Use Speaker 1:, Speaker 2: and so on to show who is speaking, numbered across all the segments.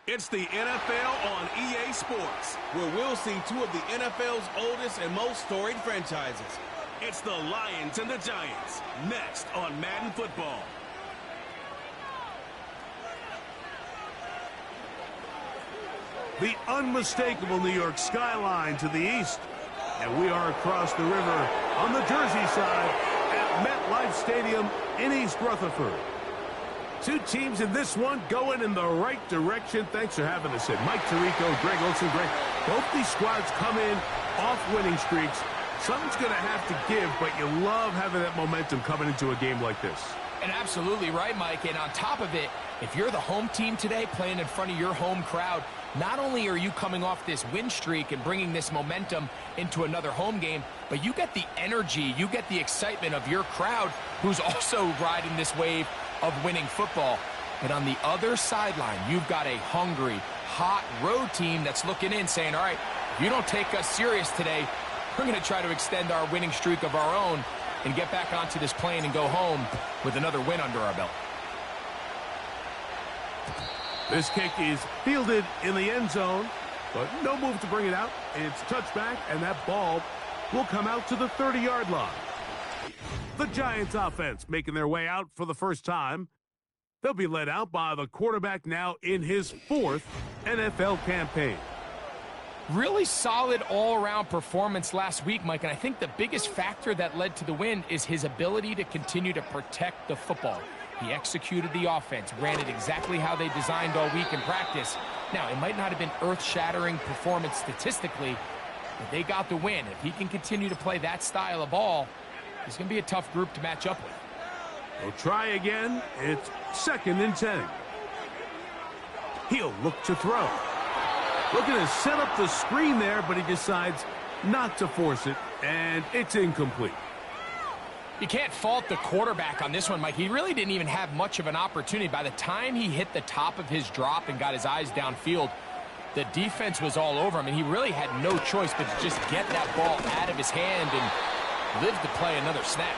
Speaker 1: It's the NFL on EA Sports, where we'll see two of the NFL's oldest and most storied franchises. It's the Lions and the Giants, next on Madden Football.
Speaker 2: The unmistakable New York skyline to the east. And we are across the river on the Jersey side at MetLife Stadium in East Rutherford. Two teams in this one going in the right direction. Thanks for having us in. Mike Tirico, Greg Olson. Greg, both these squads come in off winning streaks. Something's going to have to give, but you love having that momentum coming into a game like this.
Speaker 3: And absolutely right, Mike. And on top of it, if you're the home team today playing in front of your home crowd, not only are you coming off this win streak and bringing this momentum into another home game, but you get the energy, you get the excitement of your crowd who's also riding this wave of winning football. And on the other sideline, you've got a hungry, hot road team that's looking in saying, all right, if you don't take us serious today, we're going to try to extend our winning streak of our own and get back onto this plane and go home with another win under our belt.
Speaker 2: This kick is fielded in the end zone, but no move to bring it out. It's touchback, and that ball will come out to the 30-yard line. The Giants offense making their way out for the first time. They'll be led out by the quarterback now in his fourth NFL campaign.
Speaker 3: Really solid all-around performance last week, Mike, and I think the biggest factor that led to the win is his ability to continue to protect the football. He executed the offense, ran it exactly how they designed all week in practice. Now, it might not have been earth-shattering performance statistically, but they got the win. If he can continue to play that style of ball, it's going to be a tough group to match up with.
Speaker 2: They'll try again. It's 2nd and 10. He'll look to throw. Looking to set up the screen there, but he decides not to force it, and it's incomplete.
Speaker 3: You can't fault the quarterback on this one, Mike. He really didn't even have much of an opportunity. By the time he hit the top of his drop and got his eyes downfield, the defense was all over him, and he really had no choice but to just get that ball out of his hand and live to play another snap.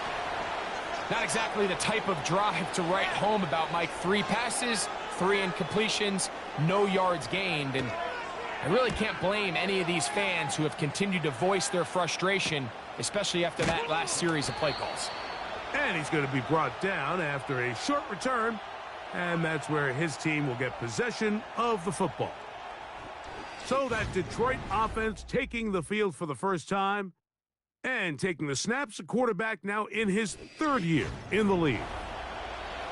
Speaker 3: Not exactly the type of drive to write home about, Mike. 3 passes, 3 incompletions, no yards gained, and I really can't blame any of these fans who have continued to voice their frustration, especially after that last series of play calls.
Speaker 2: And he's going to be brought down after a short return, and that's where his team will get possession of the football. So that Detroit offense taking the field for the first time and taking the snaps, a quarterback now in his 3rd year in the league.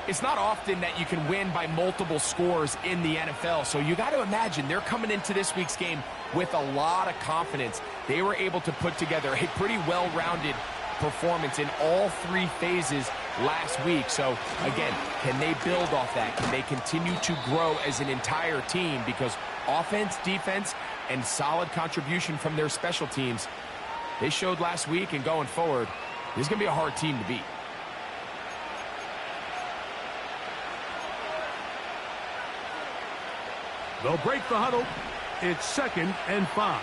Speaker 3: It's not often that you can win by multiple scores in the NFL, so you got to imagine they're coming into this week's game with a lot of confidence. They were able to put together a pretty well-rounded performance in all 3 phases last week. So, again, can they build off that? Can they continue to grow as an entire team? Because offense, defense, and solid contribution from their special teams, they showed last week, and going forward, this is going to be a hard team to beat.
Speaker 2: They'll break the huddle. It's 2nd and 5.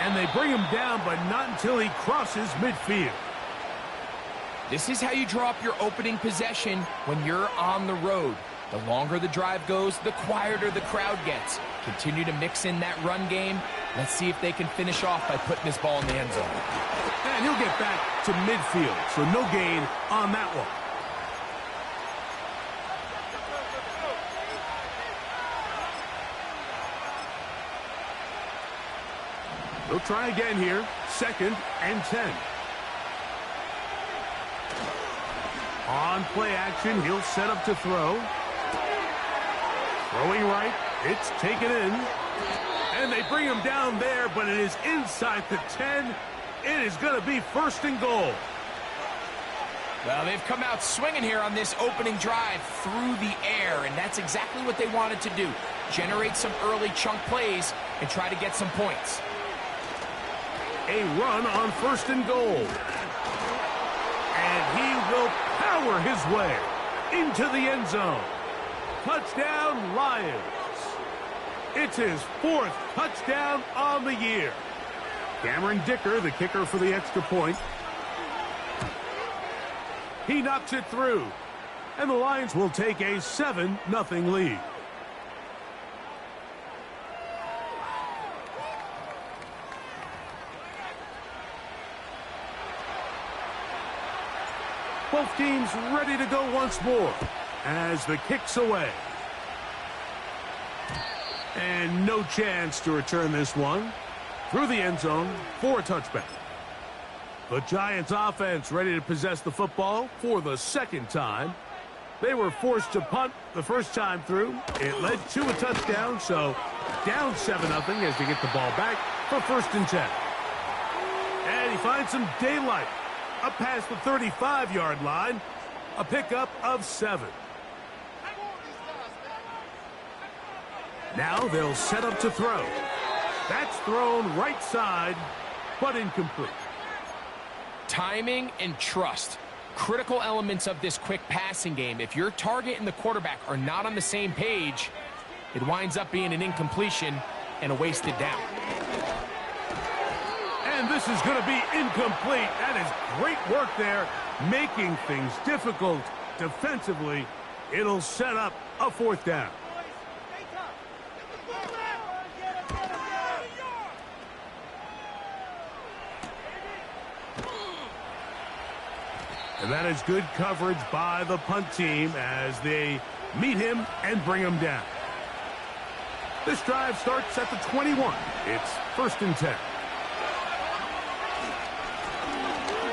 Speaker 2: And they bring him down, but not until he crosses midfield.
Speaker 3: This is how you draw up your opening possession when you're on the road. The longer the drive goes, the quieter the crowd gets. Continue to mix in that run game. Let's see if they can finish off by putting this ball in the end zone.
Speaker 2: And he'll get back to midfield, so no gain on that one. They'll try again here, 2nd and 10. On play action, he'll set up to throw. Throwing right, it's taken in. And they bring him down there, but it is inside the 10. It is going to be 1st and goal.
Speaker 3: Well, they've come out swinging here on this opening drive through the air, and that's exactly what they wanted to do. Generate some early chunk plays and try to get some points.
Speaker 2: A run on 1st and goal. And he will power his way into the end zone. Touchdown, Lions. It's his 4th touchdown on the year. Cameron Dicker, the kicker for the extra point. He knocks it through. And the Lions will take a 7-0 lead. Both teams ready to go once more as the kick's away. And no chance to return this one through the end zone for a touchback. The Giants offense ready to possess the football for the second time. They were forced to punt the first time through. It led to a touchdown, so down 7-0 as they get the ball back for 1st and 10. And he finds some daylight up past the 35-yard line. A pickup of 7. Now they'll set up to throw. That's thrown right side, but incomplete.
Speaker 3: Timing and trust. Critical elements of this quick passing game. If your target and the quarterback are not on the same page, it winds up being an incompletion and a wasted down.
Speaker 2: And this is going to be incomplete. That is great work there, making things difficult defensively. It'll set up a 4th down. And that is good coverage by the punt team as they meet him and bring him down. This drive starts at the 21. It's 1st and 10.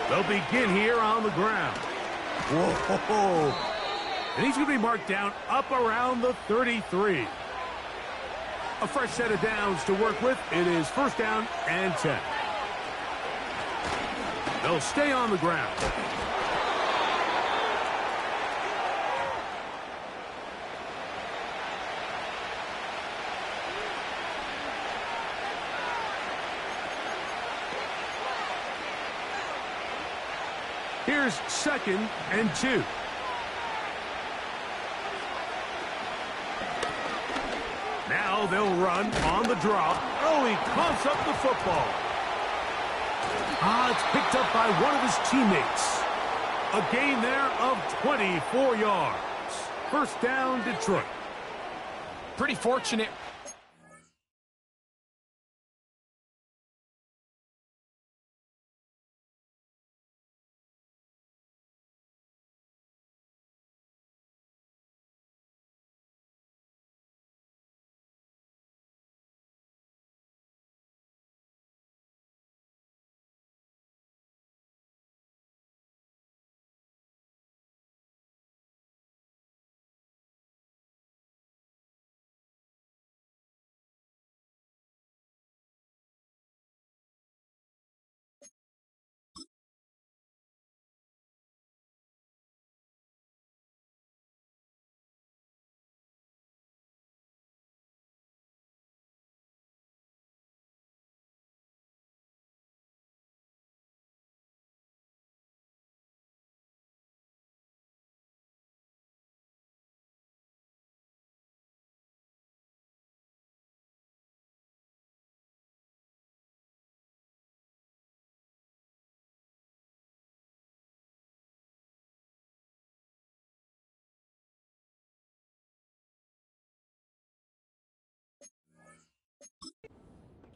Speaker 2: They'll begin here on the ground. Whoa. And he's going to be marked down up around the 33. A fresh set of downs to work with. It is 1st down and 10. They'll stay on the ground. Here's 2nd and 2. Now they'll run on the draw. Oh, he coughs up the football. It's picked up by one of his teammates. A gain there of 24 yards. 1st down, Detroit.
Speaker 3: Pretty fortunate.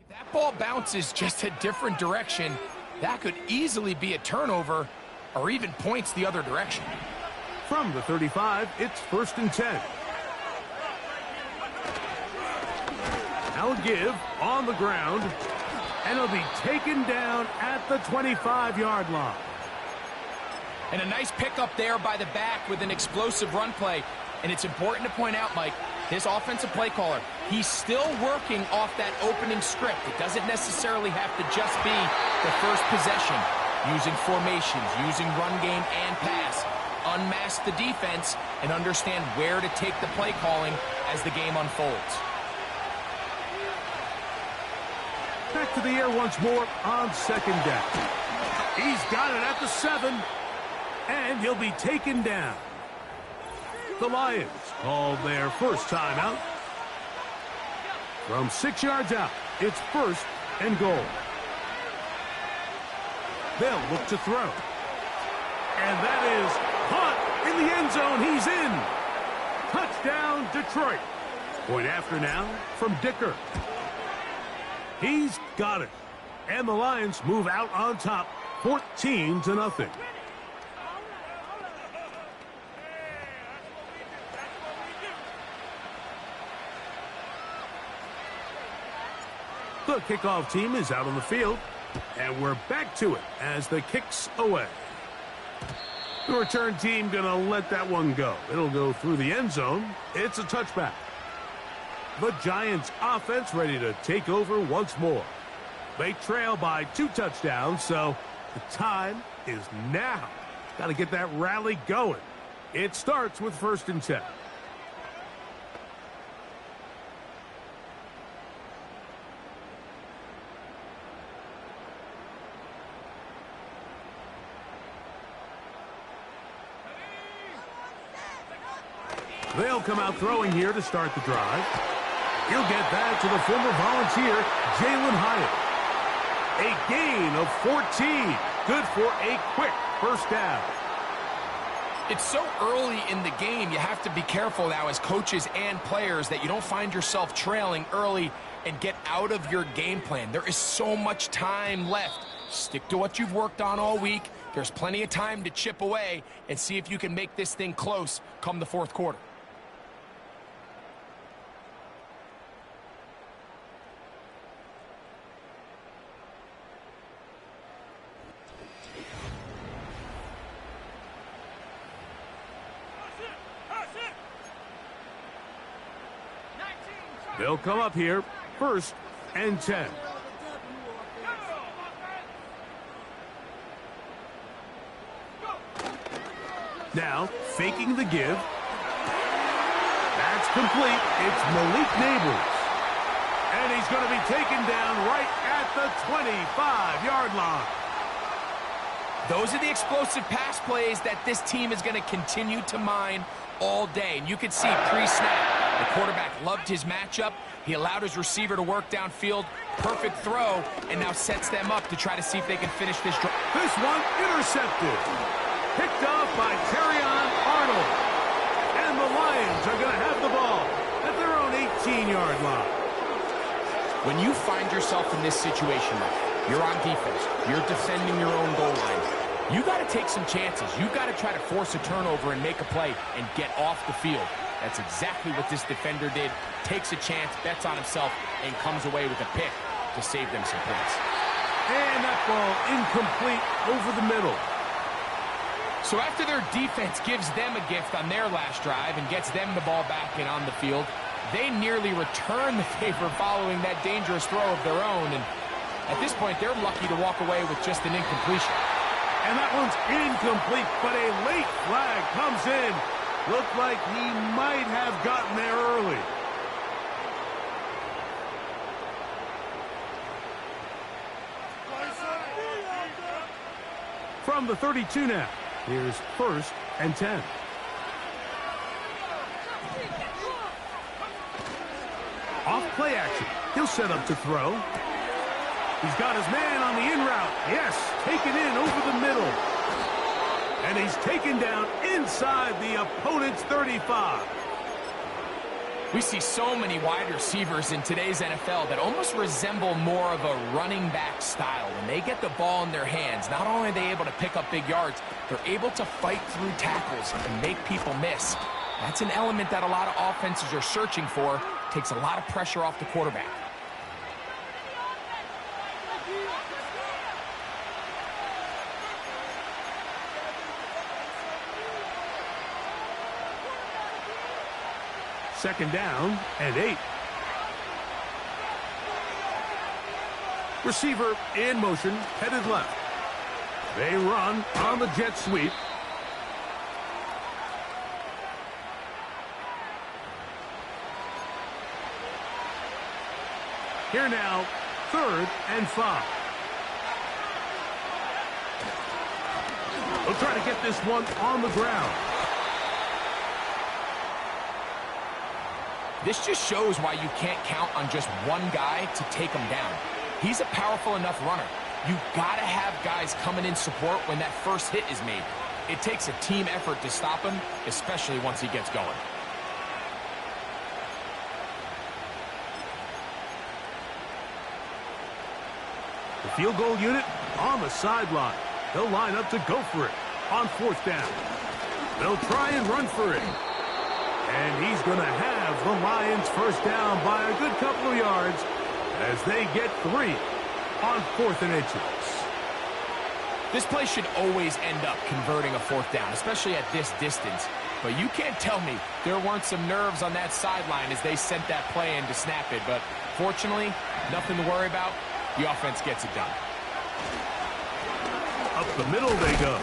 Speaker 3: That ball bounces just a different direction. That could easily be a turnover or even points the other direction.
Speaker 2: From the 35, it's 1st and 10. Now a give on the ground, and it'll be taken down at the 25-yard line.
Speaker 3: And a nice pickup there by the back with an explosive run play. And it's important to point out, Mike, this offensive play caller, he's still working off that opening script. It doesn't necessarily have to just be the first possession. Using formations, using run game and pass. Unmask the defense and understand where to take the play calling as the game unfolds.
Speaker 2: Back to the air once more on 2nd down. He's got it at the 7, and he'll be taken down. The Lions called their first timeout. From 6 yards out, it's 1st and goal. They'll look to throw. And that is caught in the end zone. He's in. Touchdown, Detroit. Point after now from Dicker. He's got it. And the Lions move out on top, 14-0. The kickoff team is out on the field, and we're back to it as the kick's away. The return team going to let that one go. It'll go through the end zone. It's a touchback. The Giants offense ready to take over once more. They trail by 2 touchdowns, so the time is now. Got to get that rally going. It starts with 1st and 10. They'll come out throwing here to start the drive. He'll get that to the former Volunteer, Jalen Hyatt. A gain of 14. Good for a quick first down.
Speaker 3: It's so early in the game, you have to be careful now as coaches and players that you don't find yourself trailing early and get out of your game plan. There is so much time left. Stick to what you've worked on all week. There's plenty of time to chip away and see if you can make this thing close come the 4th quarter.
Speaker 2: They'll come up here, 1st and 10. Now, faking the give. That's complete. It's Malik Neighbors. And he's going to be taken down right at the 25-yard line.
Speaker 3: Those are the explosive pass plays that this team is going to continue to mine all day. And you can see pre-snap, the quarterback loved his matchup. He allowed his receiver to work downfield. Perfect throw, and now sets them up to try to see if they can finish this drive.
Speaker 2: This one intercepted. Picked off by Terrion Arnold. And the Lions are going to have the ball at their own 18-yard line.
Speaker 3: When you find yourself in this situation, you're on defense, you're defending your own goal line, you got to take some chances. You've got to try to force a turnover and make a play and get off the field. That's exactly what this defender did. Takes a chance, bets on himself, and comes away with a pick to save them some points.
Speaker 2: And that ball incomplete over the middle.
Speaker 3: So after their defense gives them a gift on their last drive and gets them the ball back and on the field, they nearly return the favor following that dangerous throw of their own. And at this point, they're lucky to walk away with just an incompletion.
Speaker 2: And that one's incomplete, but a late flag comes in. Looked like he might have gotten there early. From the 32 now, here's 1st and 10. Off play action. He'll set up to throw. He's got his man on the in route. Yes, taken in over the middle. And he's taken down inside the opponent's 35.
Speaker 3: We see so many wide receivers in today's NFL that almost resemble more of a running back style. When they get the ball in their hands, not only are they able to pick up big yards, they're able to fight through tackles and make people miss. That's an element that a lot of offenses are searching for. Takes a lot of pressure off the quarterback.
Speaker 2: Second down and 8. Receiver in motion, headed left. They run on the jet sweep. Here now, 3rd and 5. They'll try to get this one on the ground.
Speaker 3: This just shows why you can't count on just one guy to take him down. He's a powerful enough runner. You gotta have guys coming in support when that first hit is made. It takes a team effort to stop him, especially once he gets going.
Speaker 2: The field goal unit on the sideline. They'll line up to go for it on 4th down. They'll try and run for it. And he's going to have the Lions first down by a good couple of yards as they get 3 on 4th and inches.
Speaker 3: This play should always end up converting a 4th down, especially at this distance. But you can't tell me there weren't some nerves on that sideline as they sent that play in to snap it. But fortunately, nothing to worry about. The offense gets it done.
Speaker 2: Up the middle they go.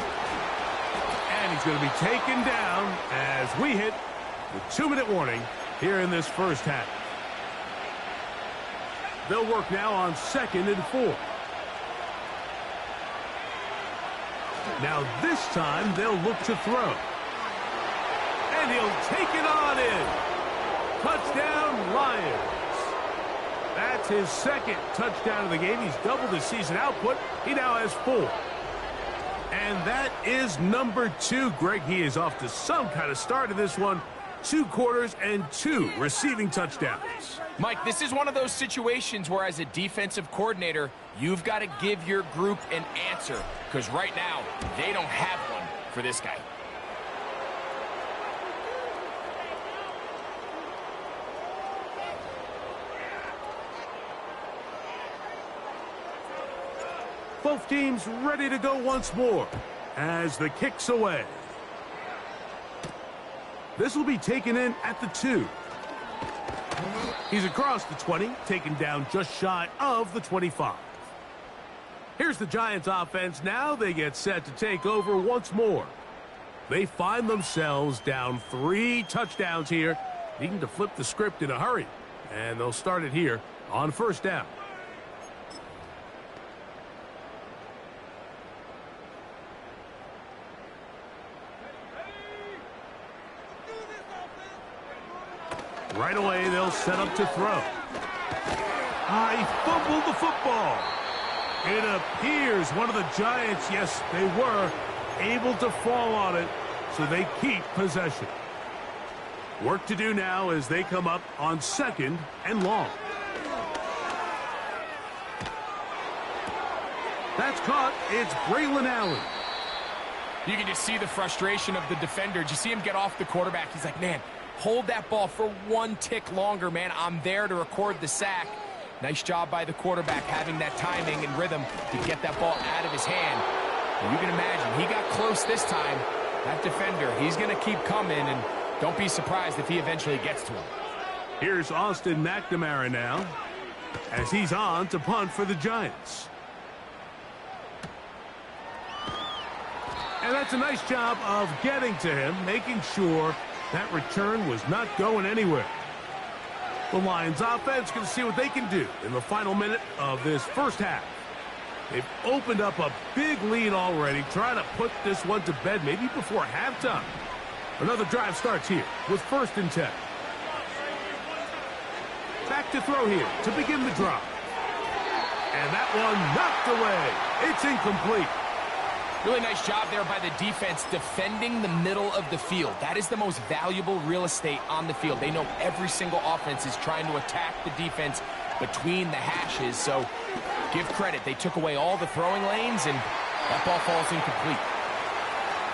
Speaker 2: And he's going to be taken down as we hit the 2-minute warning here in this first half. They'll work now on 2nd and 4. Now this time they'll look to throw. And he'll take it on in. Touchdown, Lions. That's his 2nd touchdown of the game. He's doubled his season output. He now has 4. And that is number 2. Greg, he is off to some kind of start in this one. 2 quarters and 2 receiving touchdowns.
Speaker 3: Mike, this is one of those situations where as a defensive coordinator, you've got to give your group an answer. Because right now, they don't have one for this guy.
Speaker 2: Both teams ready to go once more as the kick's away. This will be taken in at the 2. He's across the 20, taken down just shy of the 25. Here's the Giants offense now. They get set to take over once more. They find themselves down 3 touchdowns here, needing to flip the script in a hurry. And they'll start it here on 1st down. Right away, they'll set up to throw. He fumbled the football. It appears one of the Giants, yes, they were able to fall on it, so they keep possession. Work to do now as they come up on 2nd and long. That's caught. It's Braylon Allen.
Speaker 3: You can just see the frustration of the defender. Did you see him get off the quarterback? He's like, man, hold that ball for 1 tick longer, man. I'm there to record the sack. Nice job by the quarterback having that timing and rhythm to get that ball out of his hand. And you can imagine, he got close this time. That defender, he's going to keep coming, and don't be surprised if he eventually gets to him.
Speaker 2: Here's Austin McNamara now as he's on to punt for the Giants. And that's a nice job of getting to him, making sure that return was not going anywhere. The Lions offense going to see what they can do in the final minute of this first half. They've opened up a big lead already, trying to put this one to bed maybe before halftime. Another drive starts here with 1st and 10. Back to throw here to begin the drive. And that one knocked away. It's incomplete.
Speaker 3: Really nice job there by the defense defending the middle of the field. That is the most valuable real estate on the field. They know every single offense is trying to attack the defense between the hashes. So give credit. They took away all the throwing lanes, and that ball falls incomplete.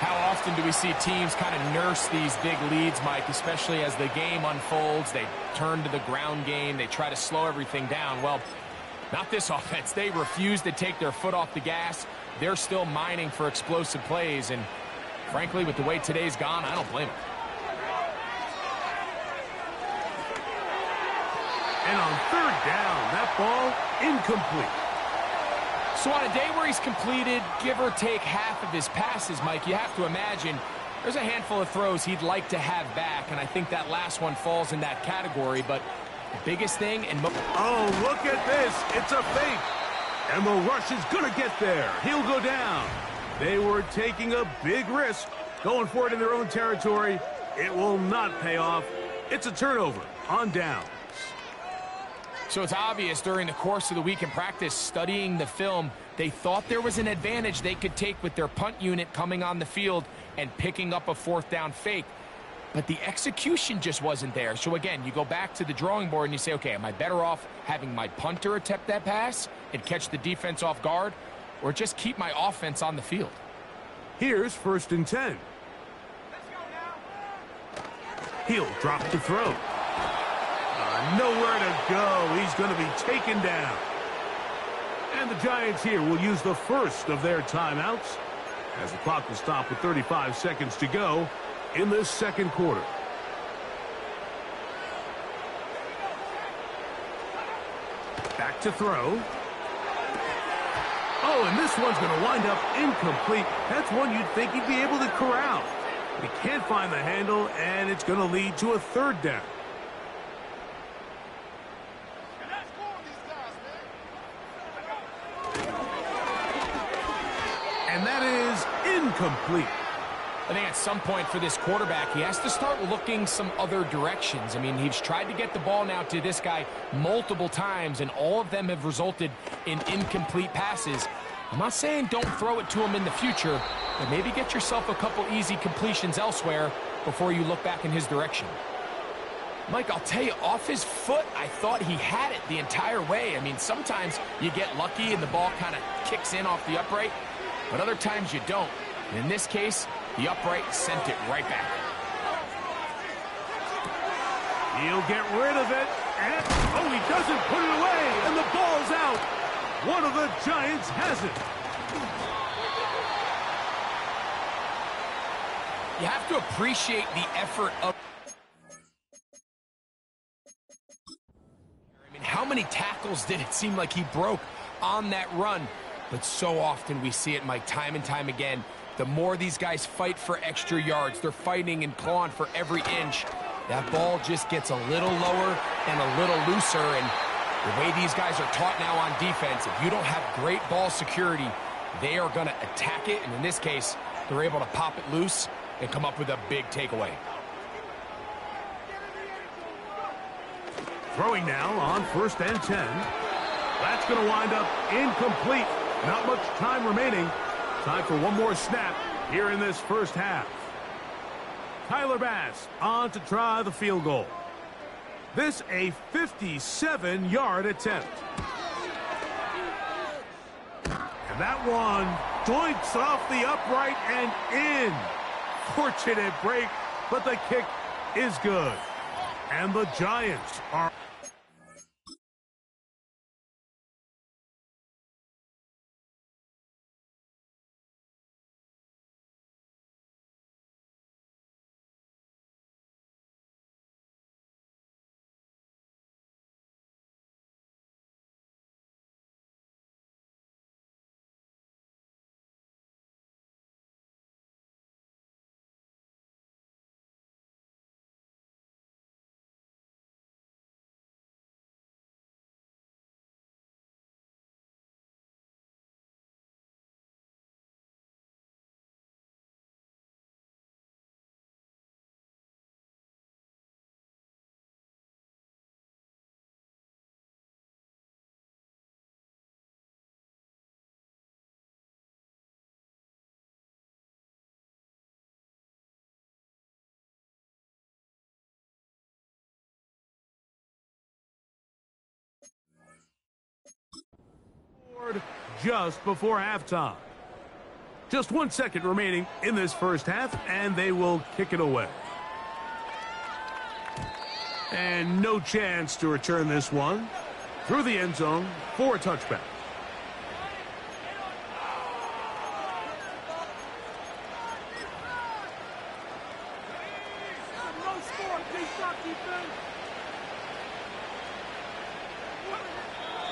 Speaker 3: How often do we see teams kind of nurse these big leads, Mike, especially as the game unfolds? They turn to the ground game. They try to slow everything down. Well, not this offense. They refuse to take their foot off the gas. They're still mining for explosive plays, and frankly, with the way today's gone, I don't blame them.
Speaker 2: And on 3rd down, that ball incomplete.
Speaker 3: So on a day where he's completed, give or take half of his passes, Mike, you have to imagine there's a handful of throws he'd like to have back, and I think that last one falls in that category, but the biggest thing and
Speaker 2: oh, look at this. It's a fake. And the rush is going to get there. He'll go down. They were taking a big risk, going for it in their own territory. It will not pay off. It's a turnover on downs.
Speaker 3: So it's obvious during the course of the week in practice, studying the film, they thought there was an advantage they could take with their punt unit coming on the field and picking up a fourth down fake. But the execution just wasn't there. So again, you go back to the drawing board and you say, okay, am I better off having my punter attempt that pass and catch the defense off guard, or just keep my offense on the field?
Speaker 2: Here's 1st and 10. He'll drop to throw. Nowhere to go. He's going to be taken down. And the Giants here will use the first of their timeouts as the clock will stop with 35 seconds to go in this second quarter. Back to throw. Oh, and this one's going to wind up incomplete. That's one you'd think he'd be able to corral. He can't find the handle, and it's going to lead to a 3rd down. And that is incomplete.
Speaker 3: I think at some point for this quarterback, he has to start looking some other directions. I mean, he's tried to get the ball now to this guy multiple times, and all of them have resulted in incomplete passes. I'm not saying don't throw it to him in the future, but maybe get yourself a couple easy completions elsewhere before you look back in his direction. Mike, I'll tell you, off his foot, I thought he had it the entire way. I mean, sometimes you get lucky and the ball kind of kicks in off the upright, but other times you don't. And in this case, the upright sent it right back.
Speaker 2: He'll get rid of it. And, oh, he doesn't put it away, and the ball's out. One of the Giants has it.
Speaker 3: You have to appreciate the effort of... I mean, how many tackles did it seem like he broke on that run? But so often we see it, Mike, time and time again. The more these guys fight for extra yards, they're fighting and clawing for every inch. That ball just gets a little lower and a little looser, and the way these guys are taught now on defense, if you don't have great ball security, they are going to attack it, and in this case, they're able to pop it loose and come up with a big takeaway.
Speaker 2: Throwing now on 1st and 10. That's going to wind up incomplete. Not much time remaining. Time for one more snap here in this first half. Tyler Bass on to try the field goal. This a 57-yard attempt. And that one doinks off the upright and in. Fortunate break, but the kick is good. And the Giants are... just before halftime. Just 1 second remaining in this first half, and they will kick it away. And no chance to return this one through the end zone for a touchback.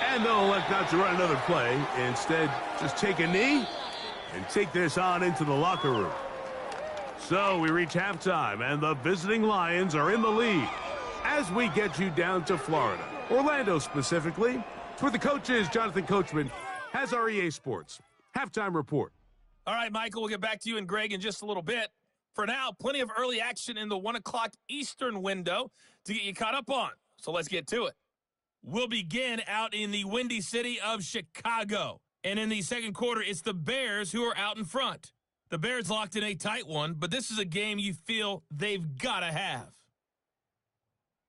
Speaker 2: And they'll elect not to run another play. Instead, just take a knee and take this on into the locker room. So we reach halftime, and the visiting Lions are in the lead as we get you down to Florida, Orlando specifically. It's where the coach is. Jonathan Coachman has our EA Sports halftime report.
Speaker 4: All right, Michael, we'll get back to you and Greg in just a little bit. For now, plenty of early action in the 1 o'clock Eastern window to get you caught up on. So let's get to it. will begin out in the Windy City of Chicago. And in the second quarter, it's the Bears who are out in front. The Bears locked in a tight one, but this is a game you feel they've got to have.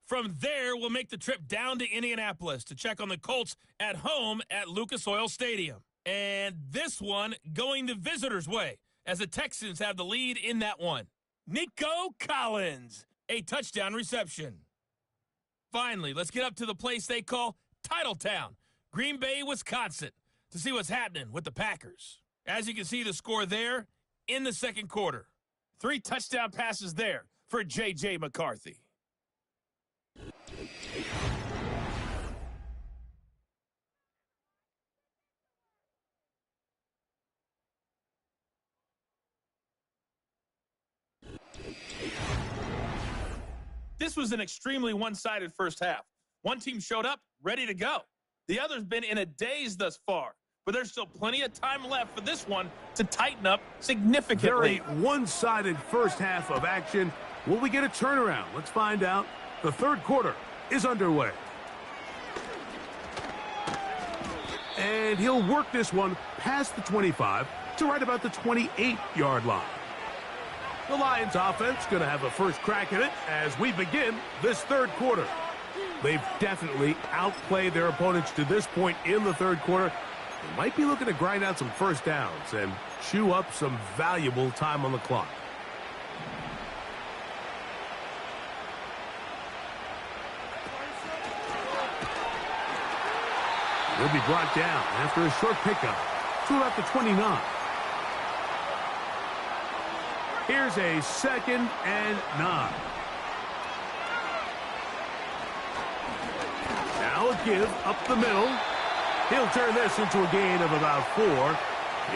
Speaker 4: From there, we'll make the trip down to Indianapolis to check on the Colts at home at Lucas Oil Stadium. And this one going the visitors' way, as the Texans have the lead in that one. Nico Collins, a touchdown reception. Finally, let's get up to the place they call Titletown, Green Bay, Wisconsin, to see what's happening with the Packers. As you can see, the score there in the second quarter. 3 touchdown passes there for J.J. McCarthy. This was an extremely one-sided first half. One team showed up, ready to go. The other's been in a daze thus far, but there's still plenty of time left for this one to tighten up significantly.
Speaker 2: Very one-sided first half of action. Will we get a turnaround? Let's find out. The third quarter is underway. And he'll work this one past the 25 to right about the 28-yard line. The Lions offense going to have a first crack at it as we begin this third quarter. They've definitely outplayed their opponents to this point in the third quarter. They might be looking to grind out some first downs and chew up some valuable time on the clock. He'll be brought down after a short pickup to about the 29. Here's a 2nd and 9. Now a give up the middle. He'll turn this into a gain of about 4.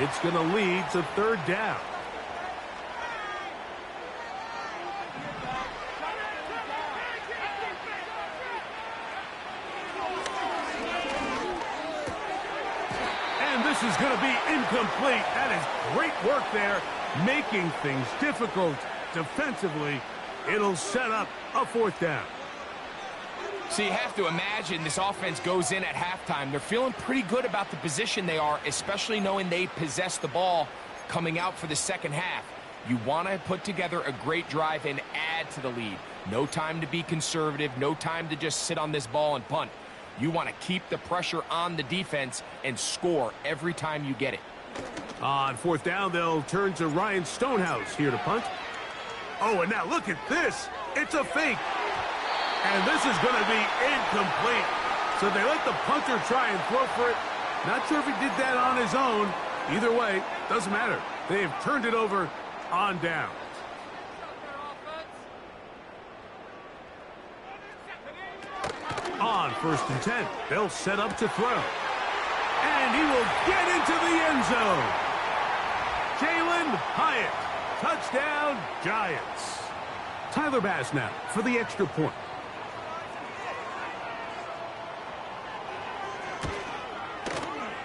Speaker 2: It's going to lead to third down. And this is going to be incomplete. That is great work there, making things difficult defensively. It'll set up a fourth down.
Speaker 3: So you have to imagine this offense goes in at halftime. They're feeling pretty good about the position they are, especially knowing they possess the ball coming out for the second half. You want to put together a great drive and add to the lead. No time to be conservative, no time to just sit on this ball and punt. You want to keep the pressure on the defense and score every time you get it.
Speaker 2: On fourth down, they'll turn to Ryan Stonehouse here to punt. Oh, and now look at this. It's a fake. And this is going to be incomplete. So they let the punter try and throw for it. Not sure if he did that on his own. Either way, doesn't matter. They have turned it over on down. On 1st and 10, they'll set up to throw. And he will get into the end zone. Jalen Hyatt. Touchdown, Giants. Tyler Bass now for the extra point.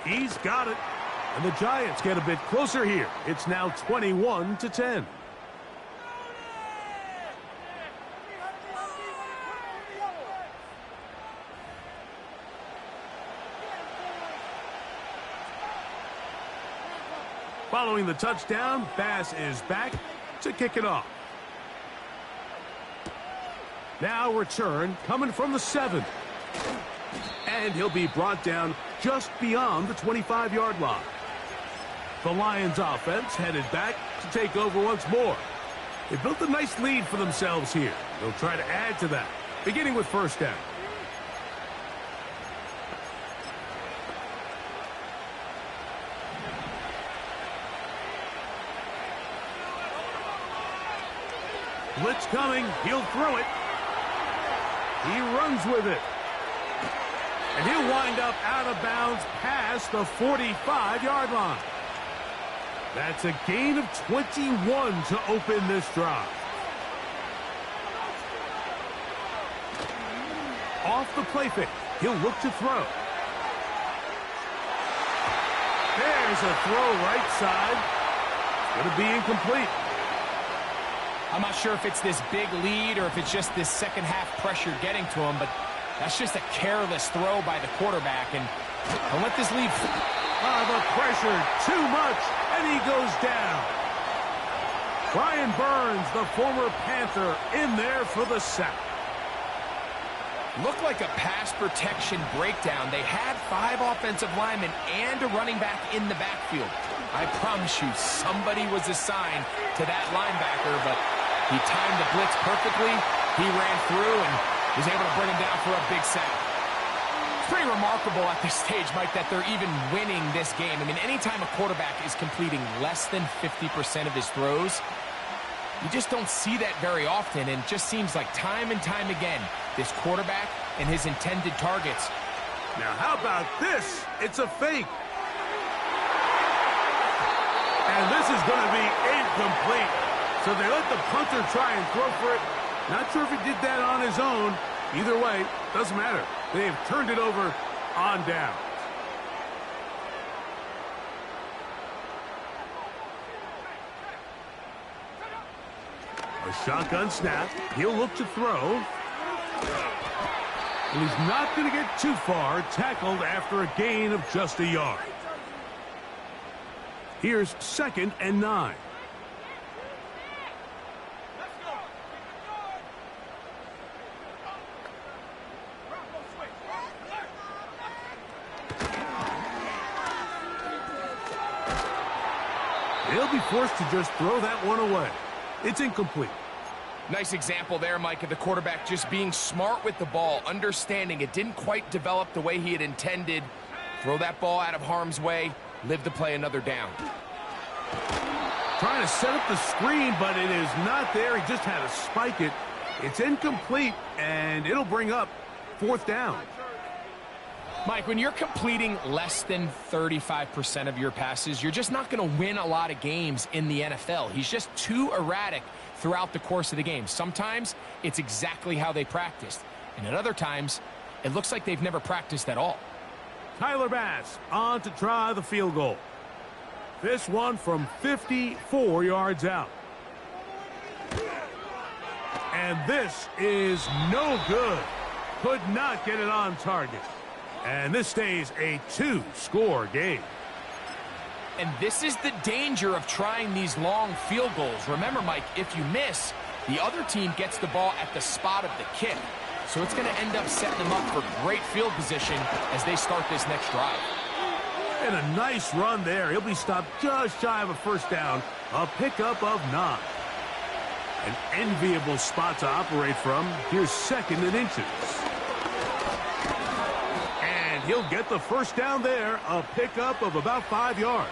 Speaker 2: He's got it. And the Giants get a bit closer here. It's now 21-10. Following the touchdown, Bass is back to kick it off. Now return coming from the 7. And he'll be brought down just beyond the 25-yard line. The Lions offense headed back to take over once more. They built a nice lead for themselves here. They'll try to add to that, beginning with first down. Blitz coming. He'll throw it. He runs with it. And he'll wind up out of bounds past the 45-yard line. That's a gain of 21 to open this drive. Off the play fake. He'll look to throw. There's a throw right side. It's going to be incomplete.
Speaker 3: I'm not sure if it's this big lead or if it's just this second half pressure getting to him, but That's just a careless throw by the quarterback, and don't let this lead.
Speaker 2: The pressure, too much, and he goes down. Brian Burns, the former Panther, in there for the sack.
Speaker 3: Looked like a pass protection breakdown. They had 5 offensive linemen and a running back in the backfield. I promise you, somebody was assigned to that linebacker, but he timed the blitz perfectly. He ran through and was able to bring him down for a big sack. It's pretty remarkable at this stage, Mike, that they're even winning this game. I mean, anytime a quarterback is completing less than 50% of his throws, you just don't see that very often, and it just seems like time and time again, this quarterback and his intended targets.
Speaker 2: Now, how about this? It's a fake. And this is going to be incomplete. So they let the punter try and throw for it. Not sure if he did that on his own. Either way, doesn't matter. They have turned it over on down. A shotgun snap. He'll look to throw. And he's not going to get too far. Tackled after a gain of just a yard. Here's 2nd and 9. They'll be forced to just throw that one away. It's incomplete.
Speaker 3: Nice example there, Mike, of the quarterback just being smart with the ball, understanding it didn't quite develop the way he had intended. Throw that ball out of harm's way, live to play another down.
Speaker 2: Trying to set up the screen, but it is not there. He just had to spike it. It's incomplete, and it'll bring up 4th down.
Speaker 3: Mike, when you're completing less than 35% of your passes, you're just not going to win a lot of games in the NFL. He's just too erratic throughout the course of the game. Sometimes it's exactly how they practiced, and at other times it looks like they've never practiced at all.
Speaker 2: Tyler Bass on to try the field goal. This one from 54 yards out. And this is no good. Could not get it on target. And this stays a 2-score game.
Speaker 3: And this is the danger of trying these long field goals. Remember, Mike, if you miss, the other team gets the ball at the spot of the kick. So it's going to end up setting them up for great field position as they start this next drive.
Speaker 2: And a nice run there. He'll be stopped just shy of a 1st down. A pickup of 9. An enviable spot to operate from. Here's 2nd and inches. He'll get the 1st down there, a pickup of about 5 yards.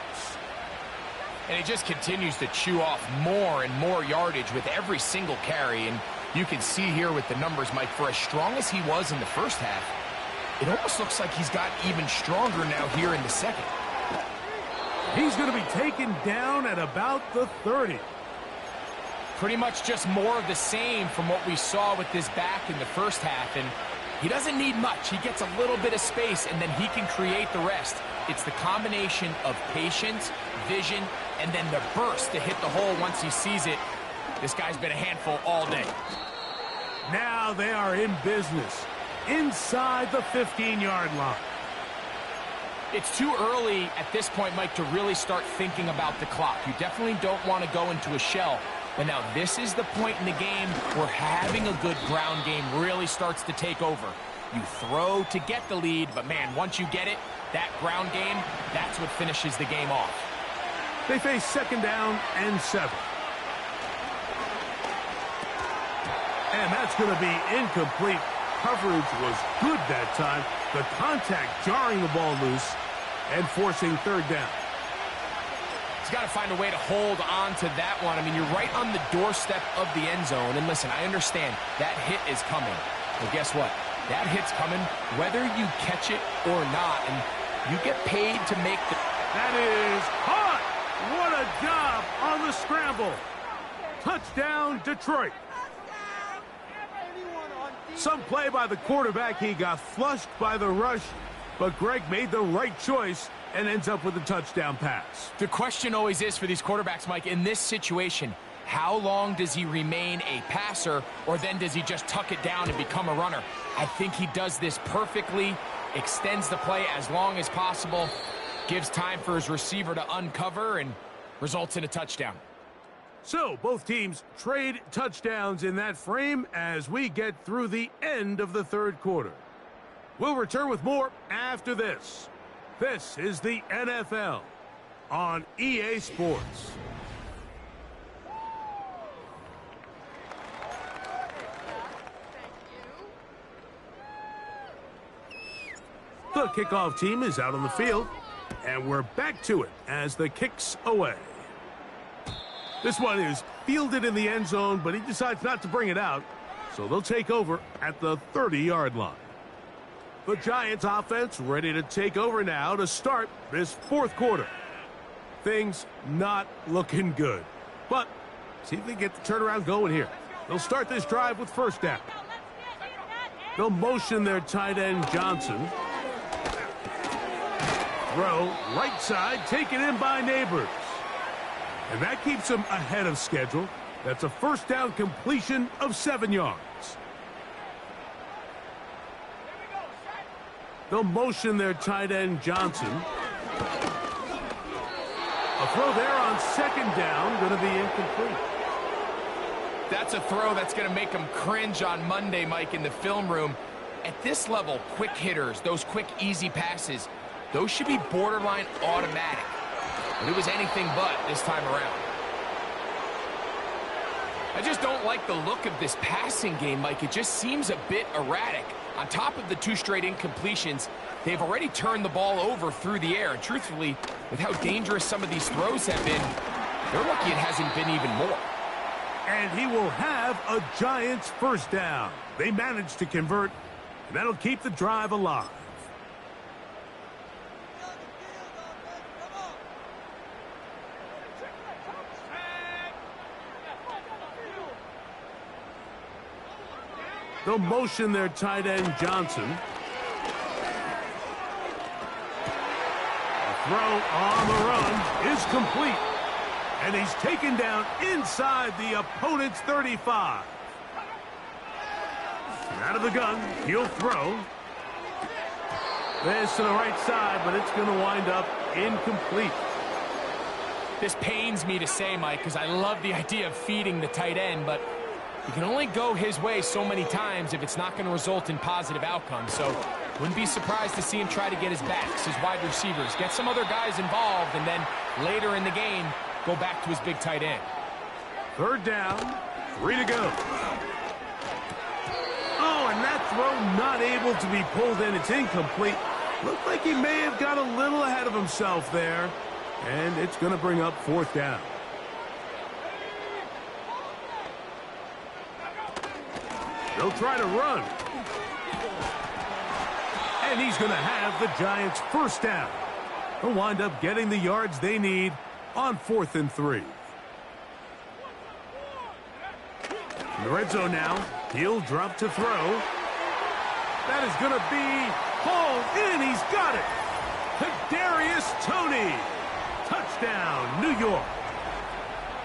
Speaker 3: And he just continues to chew off more and more yardage with every single carry. And you can see here with the numbers, Mike, for as strong as he was in the first half, it almost looks like he's got even stronger now here in the second.
Speaker 2: He's going to be taken down at about the 30.
Speaker 3: Pretty much just more of the same from what we saw with this back in the first half. And he doesn't need much. He gets a little bit of space, and then he can create the rest. It's the combination of patience, vision, and then the burst to hit the hole once he sees it. This guy's been a handful all day.
Speaker 2: Now they are in business inside the 15-yard line.
Speaker 3: It's too early at this point, Mike, to really start thinking about the clock. You definitely don't want to go into a shell. But now this is the point in the game where having a good ground game really starts to take over. You throw to get the lead, but man, once you get it, that ground game, that's what finishes the game off.
Speaker 2: They face 2nd down and 7. And that's going to be incomplete. Coverage was good that time. The contact jarring the ball loose and forcing 3rd down.
Speaker 3: He's got to find a way to hold on to that one. I mean, you're right on the doorstep of the end zone. And listen, I understand that hit is coming. But guess what? That hit's coming whether you catch it or not. And you get paid to make the...
Speaker 2: That is caught! What a job on the scramble. Touchdown, Detroit. Some play by the quarterback. He got flushed by the rush. But Greg made the right choice and ends up with a touchdown pass.
Speaker 3: The question always is for these quarterbacks, Mike, in this situation, How long does he remain a passer, or then does he just tuck it down and become a runner? I think he does this perfectly, extends the play as long as possible, gives time for his receiver to uncover, and results in a touchdown.
Speaker 2: So, both teams trade touchdowns in that frame as we get through the end of the third quarter. We'll return with more after this. This is the NFL on EA Sports. The kickoff team is out on the field, and we're back to it as the kick's away. This one is fielded in the end zone, but he decides not to bring it out, so they'll take over at the 30-yard line. The Giants offense ready to take over now to start this fourth quarter. Things not looking good, but see if they get the turnaround going here. They'll start this drive with first down. They'll motion their tight end Johnson. Throw, right side, taken in by Neighbors. And that keeps them ahead of schedule. That's a first down completion of 7 yards. They'll motion their tight end Johnson. A throw there on second down, going to be incomplete.
Speaker 3: That's a throw that's going to make them cringe on Monday, Mike, in the film room. At this level, quick hitters, those quick, easy passes, those should be borderline automatic. But it was anything but this time around. I just don't like the look of this passing game, Mike. It just seems a bit erratic. On top of the 2 straight incompletions, they've already turned the ball over through the air. And truthfully, with how dangerous some of these throws have been, they're lucky it hasn't been even more.
Speaker 2: And he will have a Giants first down. They managed to convert, and that'll keep the drive alive. They'll motion their tight end Johnson. The throw on the run is complete. And he's taken down inside the opponent's 35. And out of the gun, he'll throw. This to the right side, but it's going to wind up incomplete.
Speaker 3: This pains me to say, Mike, because I love the idea of feeding the tight end, but you can only go his way so many times if it's not going to result in positive outcomes. So wouldn't be surprised to see him try to get his backs, his wide receivers, get some other guys involved, and then later in the game, go back to his big tight end.
Speaker 2: Third down, 3 to go. Oh, and that throw not able to be pulled in. It's incomplete. Looked like he may have got a little ahead of himself there. And it's going to bring up fourth down. They'll try to run. And he's going to have the Giants first down. They'll wind up getting the yards they need on 4th and 3. In the red zone now, he'll drop to throw. That is going to be hauled in. He's got it. Kadarius Toney. Touchdown, New York.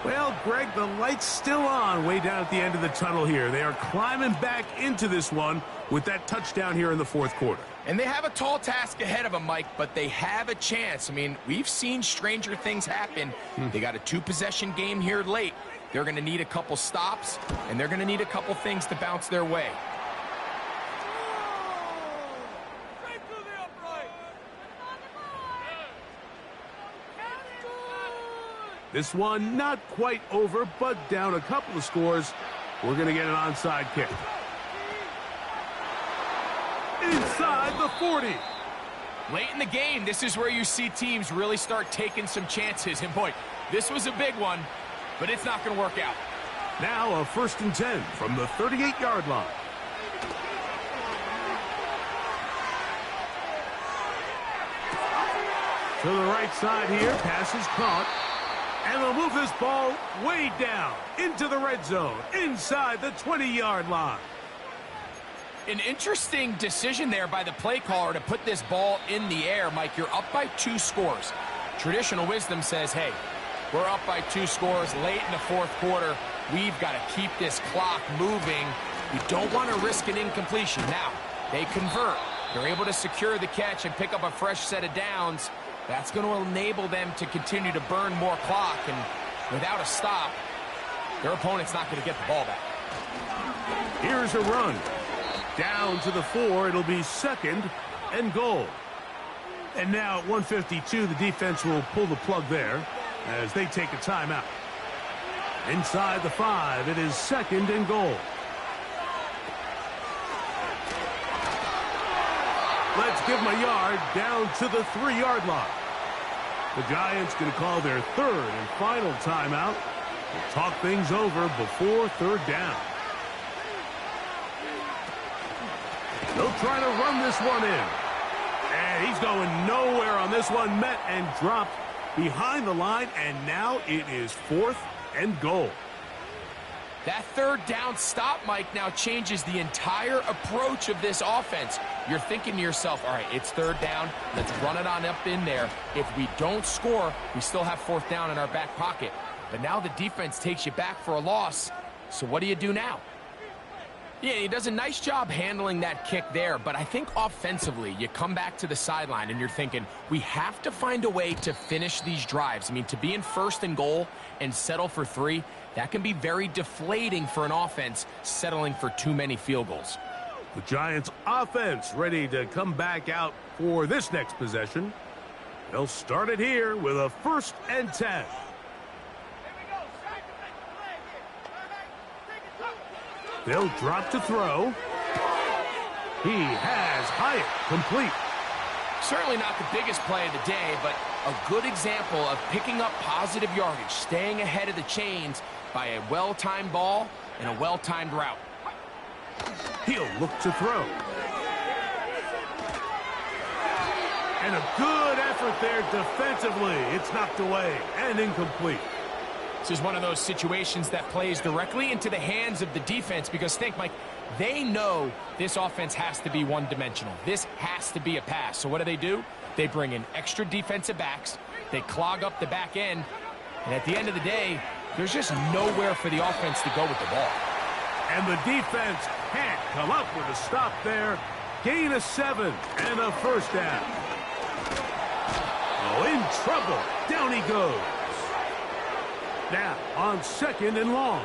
Speaker 2: Well, Greg, the light's still on way down at the end of the tunnel here. They are climbing back into this one with that touchdown here in the fourth quarter.
Speaker 3: And they have a tall task ahead of them, Mike, but they have a chance. I mean, we've seen stranger things happen. They got a 2-possession game here late. They're going to need a couple stops, and they're going to need a couple things to bounce their way.
Speaker 2: This one not quite over, but down a couple of scores. We're going to get an onside kick. Inside the 40.
Speaker 3: Late in the game, this is where you see teams really start taking some chances. And boy, this was a big one, but it's not going to work out.
Speaker 2: Now a 1st and 10 from the 38-yard line. To the right side here, pass is caught. And they'll move this ball way down into the red zone, inside the 20-yard line.
Speaker 3: An interesting decision there by the play caller to put this ball in the air. Mike, you're up by 2 scores. Traditional wisdom says, hey, We're up by 2 scores late in the fourth quarter. We've got to keep this clock moving. We don't want to risk an incompletion. Now, they convert. They're able to secure the catch and pick up a fresh set of downs. That's going to enable them to continue to burn more clock. And without a stop, their opponent's not going to get the ball back.
Speaker 2: Here's a run. Down to the 4. It'll be 2nd and goal. And now at 1:52, the defense will pull the plug there as they take a timeout. Inside the 5, it is 2nd and goal. Let's give them a yard down to the 3-yard line. The Giants going to call their 3rd and final timeout to talk things over before 3rd down. They'll try to run this one in. And he's going nowhere on this one. Met and dropped behind the line. And now it is 4th and goal.
Speaker 3: That 3rd down stop, Mike, now changes the entire approach of this offense. You're thinking to yourself, all right, it's 3rd down. Let's run it on up in there. If we don't score, we still have 4th down in our back pocket. But now the defense takes you back for a loss. So what do you do now? Yeah, he does a nice job handling that kick there, but I think offensively, you come back to the sideline and you're thinking, we have to find a way to finish these drives. I mean, to be in 1st and goal and settle for 3, that can be very deflating for an offense settling for too many field goals.
Speaker 2: The Giants offense ready to come back out for this next possession. They'll start it here with a 1st and 10. They'll drop to throw. He has Hyatt complete.
Speaker 3: Certainly not the biggest play of the day, but a good example of picking up positive yardage, staying ahead of the chains by a well-timed ball and a well-timed route.
Speaker 2: He'll look to throw. And a good effort there defensively. It's knocked away and incomplete.
Speaker 3: This is one of those situations that plays directly into the hands of the defense because think, Mike, they know this offense has to be one-dimensional. This has to be a pass. So what do? They bring in extra defensive backs. They clog up the back end. And at the end of the day, there's just nowhere for the offense to go with the ball.
Speaker 2: And the defense can't come up with a stop there. Gain of 7 and a 1st down. Oh, in trouble. Down he goes. Now on 2nd and long.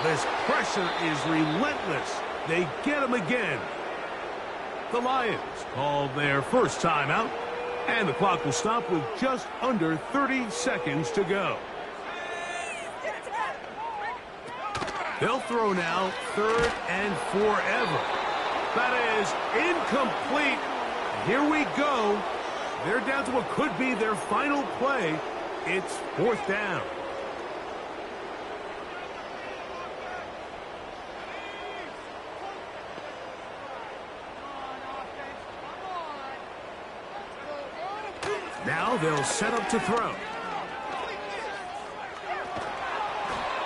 Speaker 2: This pressure is relentless. They get him again. The Lions call their 1st timeout, and the clock will stop with just under 30 seconds to go. They'll throw now 3rd and forever. That is incomplete. Here we go. They're down to what could be their final play. It's 4th down. Now they'll set up to throw.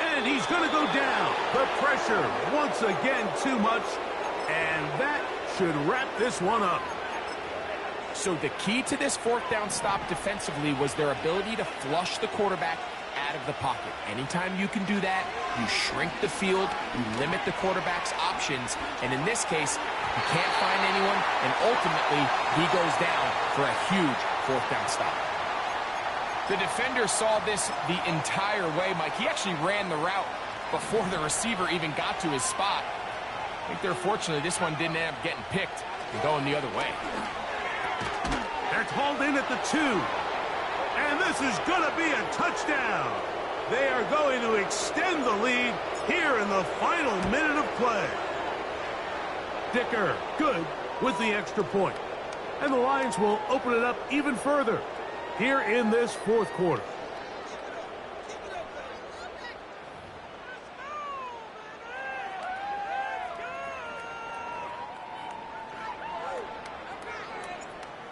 Speaker 2: And he's going to go down. The pressure once again too much. And that should wrap this one up.
Speaker 3: So the key to this 4th down stop defensively was their ability to flush the quarterback out of the pocket. Anytime you can do that, you shrink the field, you limit the quarterback's options, and in this case, he can't find anyone, and ultimately, he goes down for a huge 4th down stop. The defender saw this the entire way, Mike. He actually ran the route before the receiver even got to his spot. I think they're fortunate this one didn't end up getting picked and going the other way.
Speaker 2: They're hauled in at the 2. And this is going to be a touchdown. They are going to extend the lead here in the final minute of play. Dicker, good with the extra point. And the Lions will open it up even further here in this 4th quarter.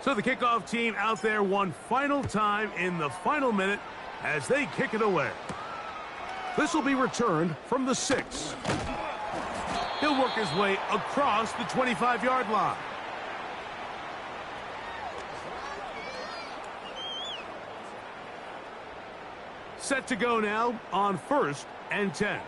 Speaker 2: So the kickoff team out there one final time in the final minute as they kick it away. This will be returned from the 6. He'll work his way across the 25-yard line. set to go now on 1st and 10.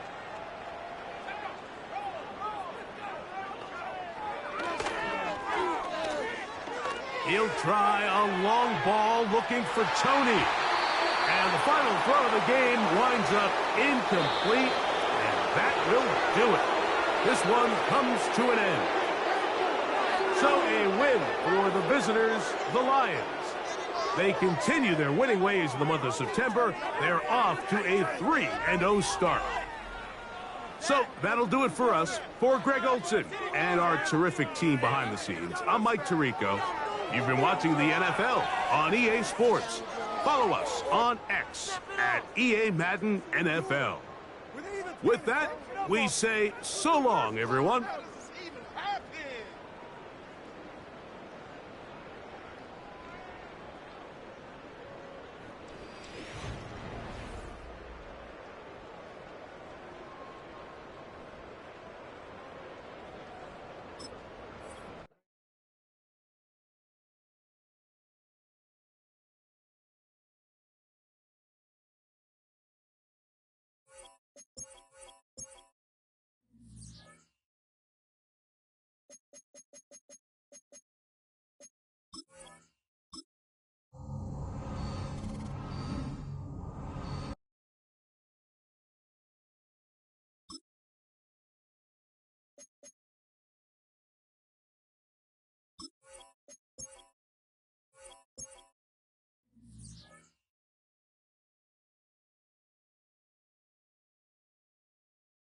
Speaker 2: He'll try a long ball looking for Tony. And the final throw of the game winds up incomplete, and that will do it. This one comes to an end. So a win for the visitors, the Lions. They continue their winning ways in the month of September. They're off to a 3-0 start. So that'll do it for us. For Greg Olson and our terrific team behind the scenes, I'm Mike Tirico. You've been watching the NFL on EA Sports. Follow us on X at EA Madden NFL. With that, we say so long, everyone.